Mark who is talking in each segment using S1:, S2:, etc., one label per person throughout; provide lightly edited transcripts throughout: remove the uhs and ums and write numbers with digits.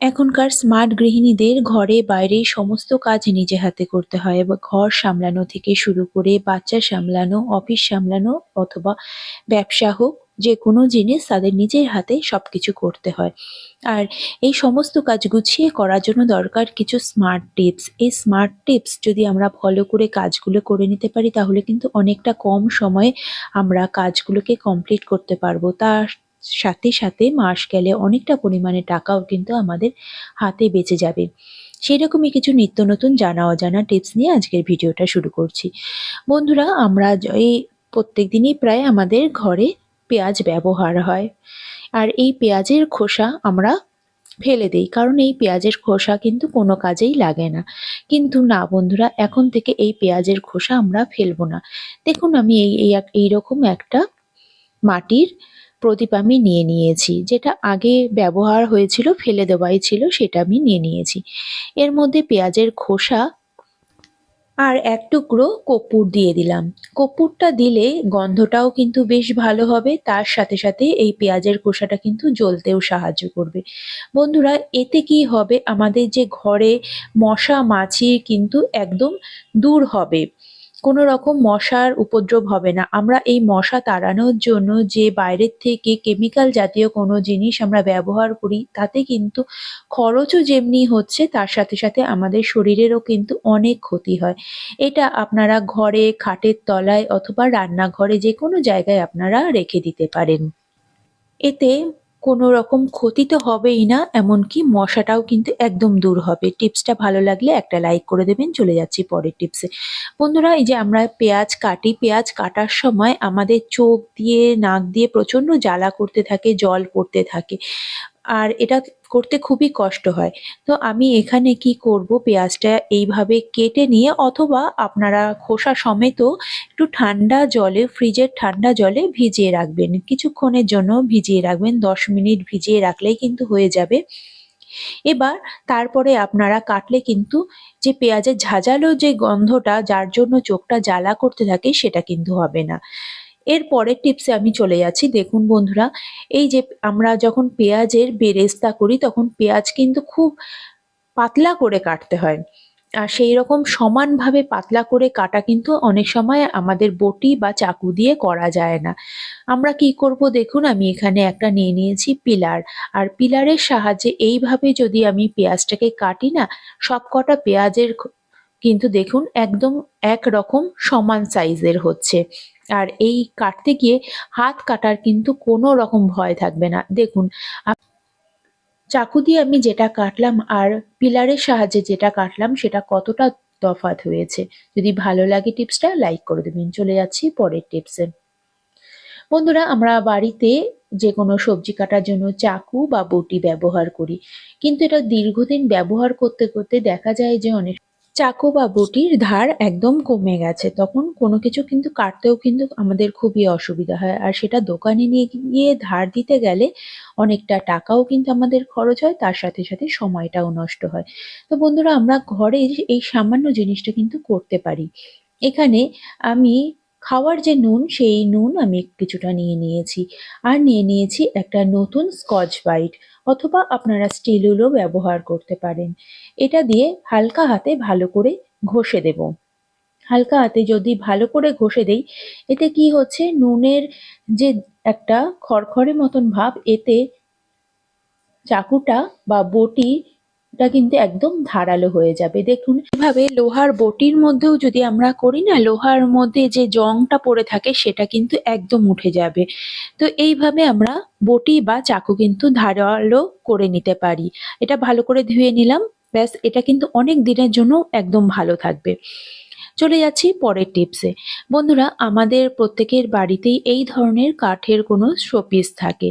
S1: এখনকার স্মার্ট গৃহিণীদের ঘরে বাইরে সমস্ত কাজ নিজে হাতে করতে হয় এবং ঘর সামলানো থেকে শুরু করে বাচ্চা সামলানো, অফিস সামলানো অথবা ব্যবসা হোক, যে কোনো জিনিস তাদের নিজের হাতে সবকিছু করতে হয়। আর এই সমস্ত কাজ গুছিয়ে করার জন্য দরকার কিছু স্মার্ট টিপস। এই স্মার্ট টিপস যদি আমরা ফলো করে কাজগুলো করে নিতে পারি তাহলে কিন্তু অনেকটা কম সময়ে আমরা কাজগুলোকে কমপ্লিট করতে পারবো। তার সাথে সাথে মাস গেলে অনেকটা পরিমাণে টাকাও কিন্তু আমাদের হাতে বেঁচে যাবে। সেরকমই কিছু নিত্য নতুন জানা অজানা টিপস নিয়ে আজকের ভিডিওটা শুরু করছি। বন্ধুরা, আমরা এই প্রত্যেকদিনই প্রায় আমাদের ঘরে পেঁয়াজ ব্যবহার হয়। আর এই পেঁয়াজের খোসা আমরা ফেলে দেই, কারণ এই পেঁয়াজের খোসা কিন্তু কোনো কাজেই লাগে না। কিন্তু না বন্ধুরা, এখন থেকে এই পেঁয়াজের খোসা আমরা ফেলবো না। দেখুন, আমি এইরকম একটা মাটির প্রদীপ আমি নিয়ে নিয়েছি, যেটা আগে ব্যবহার হয়েছিল, ফেলে দেওয়াই ছিল, সেটা আমি নিয়ে নিয়েছি। এর মধ্যে পেঁয়াজের খোসা আর এক টুকরো কর্পূর দিয়ে দিলাম। কর্পূরটা দিলে গন্ধটাও কিন্তু বেশ ভালো হবে, তার সাথে সাথে এই পেঁয়াজের খোসাটা কিন্তু জ্বলতেও সাহায্য করবে। বন্ধুরা, এতে কি হবে, আমাদের যে ঘরে মশা মাছি কিন্তু একদম দূর হবে। কোনো রকম মশার উপদ্রব হবে না। আমরা এই মশা তাড়ানোর জন্য যে বাইরের থেকে কেমিক্যাল জাতীয় কোনো জিনিস আমরা ব্যবহার করি, তাতে কিন্তু খরচও যেমনি হচ্ছে, তার সাথে সাথে আমাদের শরীরেরও কিন্তু অনেক ক্ষতি হয়। এটা আপনারা ঘরে, খাটের তলায় অথবা রান্নাঘরে যে কোনো জায়গায় আপনারা রেখে দিতে পারেন। এতে কোনো রকম ক্ষতি তো হবেই না, এমনকি মশাটাও কিন্তু একদম দূর হবে। টিপসটা ভালো লাগলে একটা লাইক করে দেবেন। চলে যাচ্ছি পরের টিপসে। বন্ধুরা, এই যে আমরা পেঁয়াজ কাটি, পেঁয়াজ কাটার সময় আমাদের চোখ দিয়ে, নাক দিয়ে প্রচণ্ড জ্বালা করতে থাকে, জল পড়তে থাকে। আর এটা করতে খুবই কষ্ট হয়। তো আমি এখানে কি করব, পেঁয়াজটা এইভাবে কেটে নিয়ে, অথবা আপনারা খোসা সমেতও একটু ঠান্ডা জলে, ফ্রিজের ঠান্ডা জলে ভিজিয়ে রাখবেন। কিছুক্ষণের জন্য ভিজিয়ে রাখবেন, ১০ মিনিট ভিজিয়ে রাখলেই কিন্তু হয়ে যাবে। এবার তারপরে আপনারা কাটলে কিন্তু যে পেঁয়াজের ঝাঁঝালো যে গন্ধটা, যার জন্য চোখটা জ্বালা করতে থাকে, সেটা কিন্তু হবে না। এর পরের টিপসে আমি চলে যাচ্ছি। দেখুন বন্ধুরা, এই যে আমরা যখন পেঁয়াজের বেরেস্তা করি, তখন পেঁয়াজ কিন্তু খুব পাতলা করে কাটতে হয়। আর সেই রকম সমানভাবে পাতলা করে কাটা কিন্তু অনেক সময় আমাদের বটি বা চাকু দিয়ে করা যায় না। আমরা কি করব, দেখুন আমি এখানে একটা নিয়ে নিয়েছি পিলার। আর পিলারের সাহায্যে এইভাবে যদি আমি পেঁয়াজটাকে কাটি না, সবকটা পেঁয়াজের কিন্তু দেখুন একদম একরকম সমান সাইজের হচ্ছে। আর এই কাটতে গিয়ে হাত কাটার কিন্তু কোনো রকম ভয় থাকবে না। দেখুন, চাকু দিয়ে আমি যেটা কাটলাম আর পিলারের সাহায্যে যেটা কাটলাম, সেটা কতটা তফাৎ হয়েছে। যদি ভালো লাগে টিপসটা লাইক করে দেবেন। চলে যাচ্ছি পরের টিপসে। বন্ধুরা, আমরা বাড়িতে যে কোনো সবজি কাটার জন্য চাকু বা বটি ব্যবহার করি, কিন্তু এটা দীর্ঘদিন ব্যবহার করতে করতে দেখা যায় যে অনেক চাকু বা বটির ধার একদম কমে গেছে। তখন কোনো কিছু কিন্তু কাটতেও কিন্তু আমাদের খুবই অসুবিধা হয়। আর সেটা দোকানে নিয়ে গিয়ে ধার দিতে গেলে অনেকটা টাকাও কিন্তু আমাদের খরচ হয়, তার সাথে সাথে সময়টাও নষ্ট হয়। তো বন্ধুরা, আমরা ঘরে এই সামান্য জিনিসটা কিন্তু করতে পারি। এখানে আমি খাওয়ার যে নুন, সেই নুন আমি কিছুটা নিয়ে নিয়েছি। আর নিয়ে নিয়েছি একটা নতুন স্কচ ব্রাইট, অথবা আপনারা স্টিলুলও ব্যবহার করতে পারেন। এটা দিয়ে হালকা হাতে ভালো করে ঘষে দেব। হালকা হাতে যদি ভালো করে ঘষে দেই, এতে কি হচ্ছে, নুনের যে একটা খড়খড়ে মতন ভাব, এতে চাকুটা বা বটিটা কিন্তু একদম ধারালো হয়ে যাবে। দেখুন, এভাবে লোহার বটির মধ্যেও যদি আমরা করি না, লোহার মধ্যে যে জংটা পড়ে থাকে সেটা কিন্তু একদম উঠে যাবে। তো এইভাবে আমরা বটি বা চাকু কিন্তু ধারালো করে নিতে পারি। এটা ভালো করে ধুয়ে নিলাম, ব্যাস। এটা কিন্তু অনেক দিনের জন্য একদম ভালো থাকবে। চলে যাচ্ছি পরের টিপসে। বন্ধুরা, আমাদের প্রত্যেকের বাড়িতেই এই ধরনের কাঠের কোনো শোপিস থাকে,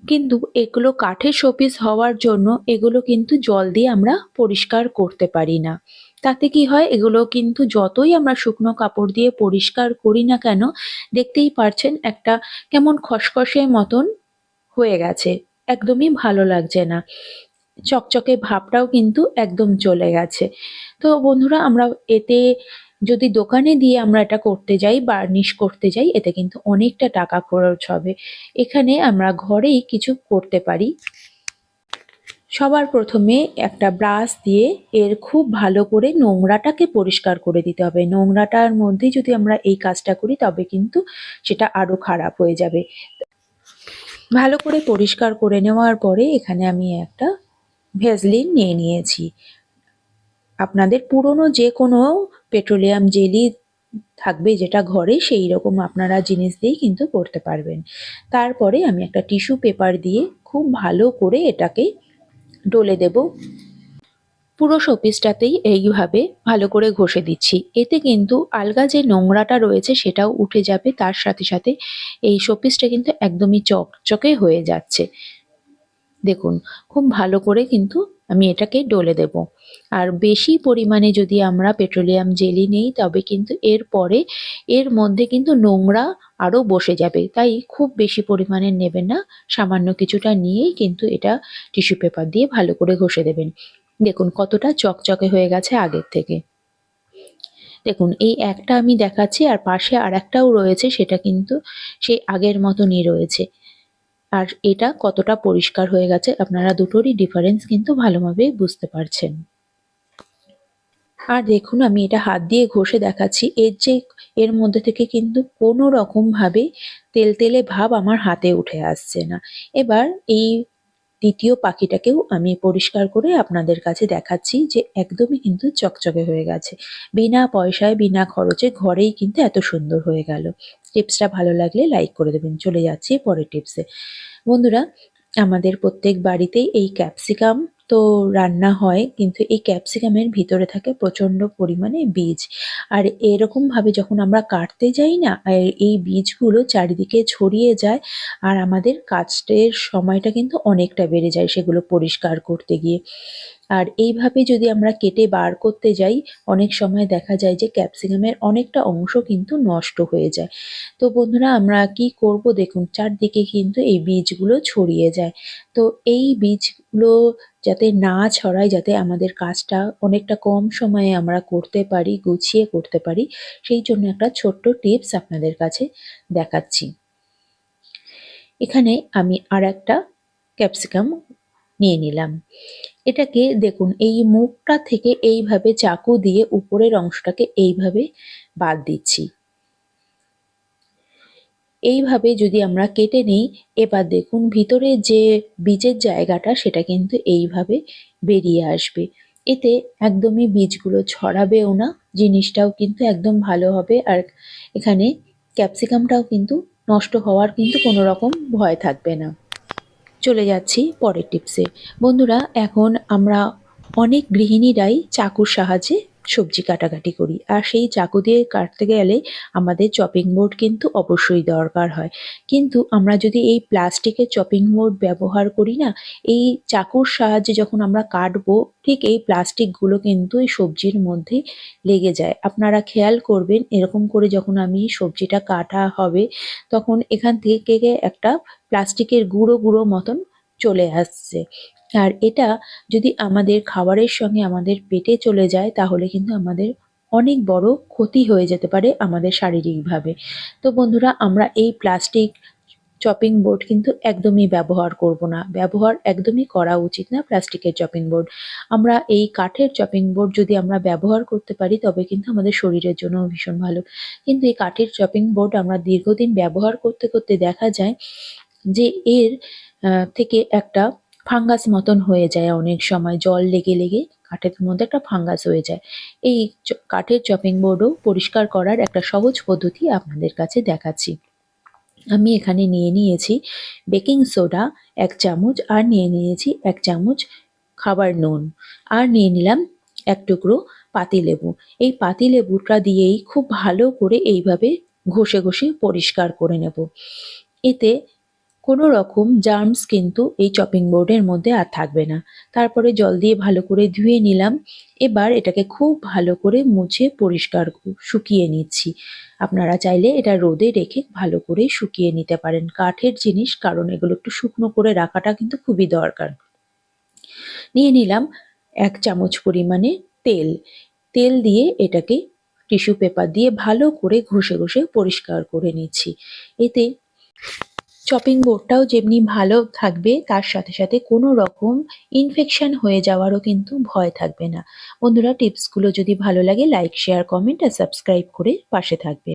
S1: কিন্তু এগুলো কাঠের শোপিস হওয়ার জন্য এগুলো কিন্তু জল দিয়ে আমরা পরিষ্কার করতে পারি না। তাতে কি হয়, এগুলো কিন্তু যতই আমরা শুকনো কাপড় দিয়ে পরিষ্কার করি না কেন, দেখতেই পারছেন একটা কেমন খসখসে মতন হয়ে গেছে। একদমই ভালো লাগছে না। চকচকে ভাবটাও কিন্তু একদম চলে গেছে। তো বন্ধুরা, আমরা এতে যদি দোকানে দিয়ে আমরা এটা করতে যাই, বার্নিশ করতে যাই, এতে কিন্তু অনেকটা টাকা খরচ হবে। এখানে আমরা ঘরেই কিছু করতে পারি। সবার প্রথমে একটা ব্রাশ দিয়ে এর খুব ভালো করে নোংরাটাকে পরিষ্কার করে দিতে হবে। নোংরাটার মধ্যে যদি আমরা এই কাজটা করি তবে কিন্তু সেটা আরো খারাপ হয়ে যাবে। ভালো করে পরিষ্কার করে নেওয়ার পরে এখানে আমি একটা ভেজলিন নিয়ে নিয়েছি। আপনাদের পুরনো যে কোনো পেট্রোলিয়াম জেলি থাকবে যেটা ঘরে, সেই রকম আপনারা জিনিস দিয়েই কিন্তু করতে পারবেন। তারপরে আমি একটা টিস্যু পেপার দিয়ে খুব ভালো করে এটাকে ডলে দেব। পুরো শোপিসটাতেই এইভাবে ভালো করে ঘষে দিচ্ছি। এতে কিন্তু আলগা যে নোংরাটা রয়েছে সেটাও উঠে যাবে, তার সাথে সাথে এই শোপিসটা কিন্তু একদমই চকচকে হয়ে যাচ্ছে। দেখুন, খুব ভালো করে কিন্তু আমি এটাকে ডলে দেব। আর বেশি পরিমাণে যদি আমরা পেট্রোলিয়াম জেলি নিই তবে কিন্তু এরপরে এর মধ্যে কিন্তু নোংরা আরও বসে যাবে। তাই খুব বেশি পরিমাণে নেবেন না, সামান্য কিছুটা নিয়েই কিন্তু এটা টিস্যু পেপার দিয়ে ভালো করে ঘষে দেবেন। দেখুন কতটা চকচকে হয়ে গেছে আগের থেকে। দেখুন এই একটা আমি দেখাচ্ছি, আর পাশে আরেকটাও রয়েছে, সেটা কিন্তু সেই আগের মতনই রয়েছে। আর এটা কতটা পরিষ্কার হয়ে গেছে আপনারা দুটোরই ডিফারেন্স কিন্তু ভালোভাবে বুঝতে পারছেন। আর দেখুন আমি এটা হাত দিয়ে ঘষে দেখাচ্ছি, এর মধ্যে থেকে কিন্তু কোনো রকম ভাবে তেলতেলে ভাব আমার হাতে উঠে আসছে না। এবার এই দ্বিতীয় পাখিটাকেও আমি পরিষ্কার করে আপনাদের কাছে দেখাচ্ছি যে একদমই কিন্তু চকচকে হয়ে গেছে। বিনা পয়সায় বিনা খরচে ঘরেই কিন্তু এত সুন্দর হয়ে গেল। টিপসটা ভালো লাগলে লাইক করে দেবেন। চলে যাচ্ছি পরের টিপসে। বন্ধুরা, আমাদের প্রত্যেক বাড়িতেই এই ক্যাপসিকাম তো রান্না হয়, কিন্তু এই ক্যাপসিকামের ভিতরে থাকে প্রচণ্ড পরিমাণে বীজ। আর এরকম ভাবে যখন আমরা কাটতে যাই না, আর এই বীজগুলো চারিদিকে ছড়িয়ে যায়, আর আমাদের কাজটের সময়টা কিন্তু অনেকটা বেড়ে যায় সেগুলো পরিষ্কার করতে গিয়ে। আর এইভাবে যদি আমরা কেটে বার করতে যাই, অনেক সময় দেখা যায় যে ক্যাপসিকামের অনেকটা অংশ কিন্তু নষ্ট হয়ে যায়। তো বন্ধুরা, আমরা কি করব, দেখুন চারদিকে কিন্তু এই বীজগুলো ছড়িয়ে যায়। তো এই বীজগুলো যাতে না ছড়ায়, যাতে আমাদের কাজটা অনেকটা কম সময়ে আমরা করতে পারি, গুছিয়ে করতে পারি, সেই জন্য একটা ছোট্ট টিপস আপনাদের কাছে দেখাচ্ছি। এখানে আমি আর একটা ক্যাপসিকাম নিয়ে নিলাম। এটাকে দেখুন এই মুখটা থেকে এইভাবে চাকু দিয়ে উপরের অংশটাকে এইভাবে বাদ দিচ্ছি। এইভাবে যদি আমরা কেটে নিই, এবার দেখুন ভিতরে যে বীজের জায়গাটা সেটা কিন্তু এইভাবে বেরিয়ে আসবে। এতে একদমই বীজগুলো ছড়াবেও না, জিনিসটাও কিন্তু একদম ভালো হবে। আর এখানে ক্যাপসিকামটাও কিন্তু নষ্ট হওয়ার কিন্তু কোনো রকম ভয় থাকবে না। চলে যাচ্ছি পরের টিপসে। বন্ধুরা, এখন আমরা অনেক গৃহিণীরাই চাকুর সাহায্যে সবজি কাটাকাটি করি, আর সেই চাকু দিয়ে কাটতে গেলে আমাদের চপিং বোর্ড কিন্তু অবশ্যই দরকার হয়। কিন্তু আমরা যদি এই প্লাস্টিকের চপিং বোর্ড ব্যবহার করি না, এই চাকুর সাহায্যে যখন আমরা কাটবো, ঠিক এই প্লাস্টিকগুলো কিন্তু এই সবজির মধ্যে লেগে যায়। আপনারা খেয়াল করবেন, এরকম করে যখন আমি সবজিটা কাটা হবে তখন এখান থেকে একটা প্লাস্টিকের গুঁড়ো গুঁড়ো মতন চলে আসছে। আর এটা যদি আমাদের খাবারের সঙ্গে আমাদের পেটে চলে যায় তাহলে কিন্তু আমাদের অনেক বড় ক্ষতি হয়ে যেতে পারে আমাদের শারীরিকভাবে। তো বন্ধুরা, আমরা এই প্লাস্টিক চপিং বোর্ড কিন্তু একদমই ব্যবহার করব না। ব্যবহার একদমই করা উচিত না প্লাস্টিকের চপিং বোর্ড। আমরা এই কাঠের চপিং বোর্ড যদি আমরা ব্যবহার করতে পারি তবে কিন্তু আমাদের শরীরের জন্য ভীষণ ভালো। কিন্তু এই কাঠের চপিং বোর্ড আমরা দীর্ঘদিন ব্যবহার করতে করতে দেখা যায় যে এর থেকে একটা ফাঙ্গাস মতন হয়ে যায়, অনেক সময় জল লেগে লেগে কাঠের মধ্যে একটা ফাঙ্গাস হয়ে যায়। এই কাঠের চপিং বোর্ডও পরিষ্কার করার একটা সহজ পদ্ধতি আপনাদের কাছে দেখাচ্ছি। আমি এখানে নিয়ে নিয়েছি বেকিং সোডা ১ চামচ, আর নিয়ে নিয়েছি ১ চামচ খাবার নুন, আর নিয়ে নিলাম ১ টুকরো পাতিলেবু। এই পাতিলেবুটা দিয়েই খুব ভালো করে এইভাবে ঘষে ঘষে পরিষ্কার করে নেব। এতে কোনো রকম জার্মস কিন্তু এই চপিং বোর্ডের মধ্যে আর থাকবে না। তারপরে জল দিয়ে ভালো করে ধুয়ে নিলাম। এবার এটাকে খুব ভালো করে মুছে পরিষ্কার শুকিয়ে নিচ্ছি। আপনারা চাইলে এটা রোদে রেখে ভালো করে শুকিয়ে নিতে পারেন। কাঠের জিনিস, কারণ এগুলো একটু শুকনো করে রাখাটা কিন্তু খুবই দরকার। নিয়ে নিলাম ১ চামচ পরিমাণে তেল। তেল দিয়ে এটাকে টিস্যু পেপার দিয়ে ভালো করে ঘষে ঘষে পরিষ্কার করে নিচ্ছি। এতে চপিং বোর্ডটাও যেমনি ভালো থাকবে তার সাথে সাথে কোনো রকম ইনফেকশন হয়ে যাওয়ারও কিন্তু ভয় থাকবে না। বন্ধুরা, টিপসগুলো যদি ভালো লাগে লাইক, শেয়ার, কমেন্ট আর সাবস্ক্রাইব করে পাশে থাকবে।